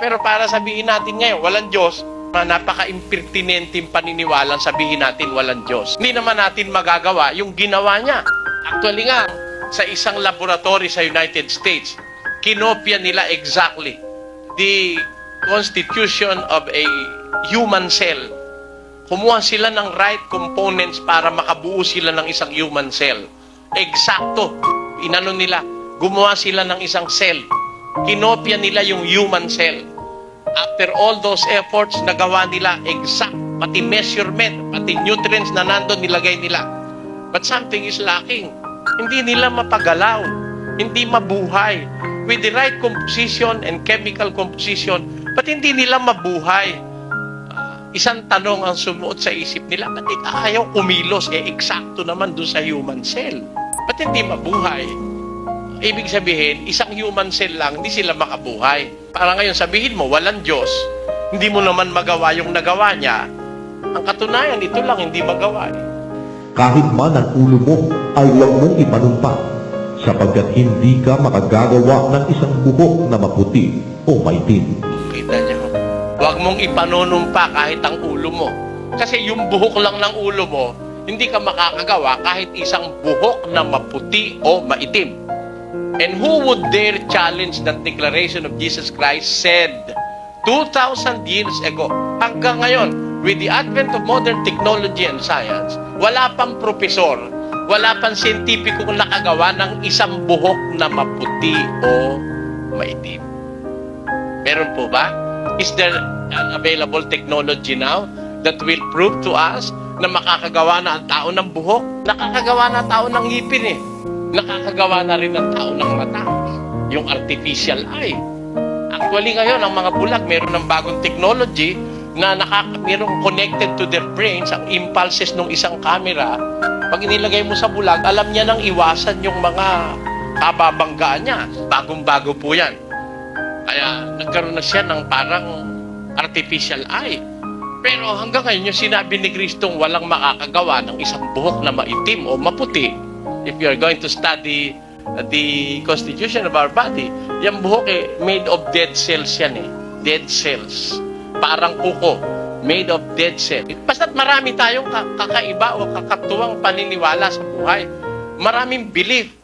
Pero para sabihin natin ngayon, walang Diyos, napaka-impertinenteng paniniwalang sabihin natin walang Diyos. Hindi naman natin magagawa yung ginawa niya. Actually nga, sa isang laboratory sa United States, kinopya nila exactly the constitution of a human cell. Kumuha sila ng right components para makabuo sila ng isang human cell. Eksakto. Inano nila, gumawa sila ng isang cell. Kinopya nila yung human cell. After all those efforts, nagawa nila exact, pati measurement, pati nutrients na nandun, nilagay nila. But something is lacking. Hindi nila mapagalaw. Hindi mabuhay. With the right composition and chemical composition, but hindi nila mabuhay. Isang tanong ang sumuot sa isip nila, ba't ayaw kumilos? Eksakto naman doon sa human cell. Ba't hindi mabuhay? Ibig sabihin, isang human cell lang, hindi sila makabuhay. Para ngayon sabihin mo, walang Diyos, hindi mo naman magawa yung nagawa niya. Ang katunayan, ito lang hindi magawa. Kahit man ang ulo mo ay huwag mong ipanumpa, sapagkat hindi ka makagagawa ng isang buhok na maputi o maitim. Kita niyo, huwag mong ipanunumpa kahit ang ulo mo. Kasi yung buhok lang ng ulo mo, hindi ka makakagawa kahit isang buhok na maputi o maitim. And who would dare challenge that declaration of Jesus Christ said 2,000 years ago? Hanggang ngayon, with the advent of modern technology and science, wala pang profesor, wala pang siyentipikong nakagawa ng isang buhok na maputi o maitim. Meron po ba? Is there an available technology now that will prove to us na makakagawa na ang tao ng buhok? Nakakagawa na tao ng ngipin eh. Nakakagawa na rin ng tao ng mata. Yung artificial eye. Actually ngayon, ang mga bulag, meron ng bagong technology na merong connected to their brains, ang impulses ng isang camera. Pag inilagay mo sa bulag, alam niya nang iwasan yung mga kababanggaan niya. Bagong-bago po yan. Kaya nagkaroon na siya ng parang artificial eye. Pero hanggang ngayon, yung sinabi ni Kristong walang makakagawa ng isang buhok na maitim o maputi. If you are going to study the constitution of our body, yung buhok made of dead cells yan eh. Dead cells. Parang kuko. Made of dead cells. Basta't marami tayong kakaiba o kakatuwang paniniwala sa buhay. Maraming belief.